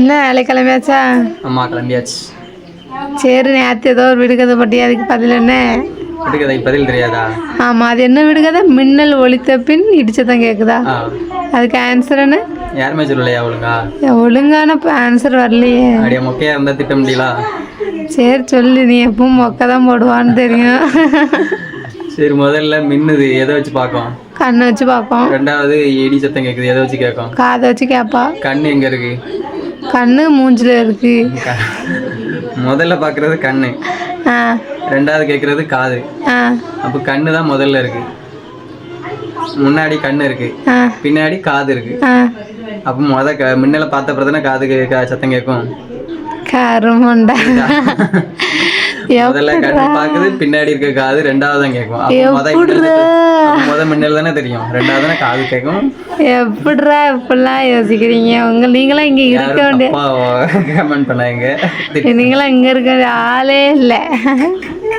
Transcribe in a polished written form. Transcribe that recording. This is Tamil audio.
என்ன வேலை கிளம்பியாச்சா? அம்மா கிளம்பியாச்சு. சரி, நேற்று ஏதோ ஒரு விடுகதை பட்டி, அதுக்கு பதில் என்ன? விடுகதைக்கு பதில் தெரியாதா? ஆமாம், அது என்ன விடுகதை? மின்னல் ஒலித்த பின் இடிச்சதான் கேட்குதா? அதுக்கு ஆன்சர் என்ன? யாருமே சொல்லலையா ஒழுங்கா? ஒழுங்கான ஆன்சர் வரலையே. அப்படியே மொக்கையா இருந்தா திட்ட முடியல. சரி சொல்லு, நீ எப்பவும் மொக்கை தான் போடுவான்னு தெரியும். சரி, முதல்ல மின்னுது எதை வச்சு பார்க்கும்? கண்ணை வச்சு பார்ப்போம். ரெண்டாவது இடி சத்தம் கேட்குது, எதை வச்சு கேட்கும்? காதை வச்சு கேட்பா. கண்ணு எங்க இருக்கு? கண்ணு மூஞ்சில இருக்கு. முதல்ல பார்க்கறது கண்ணு, ரெண்டாவது கேட்கறது காது. அப்போ கண்ணு தான் முதல்ல இருக்கு, முன்னாடி கண்ணு இருக்கு, பின்னாடி காது இருக்கு. அப்போ மின்னலை பார்த்த பிறகு காது சத்தம் கேட்கும். கருமண்டா. முதல்ல கண்ணு பாக்குது, பின்னாடி இருக்க காது ரெண்டாவது தான் கேட்கும். முத மின்னல் தானே தெரியும், ரெண்டாவது தானே காது கேட்கும். எப்படிரா இப்படிலாம் யோசிக்கிறீங்க? நீங்களாம் இங்க இருக்க வேண்டிய கமெண்ட் பண்ணாங்க. நீங்களாம் இங்க இருக்க ஆளே இல்லை.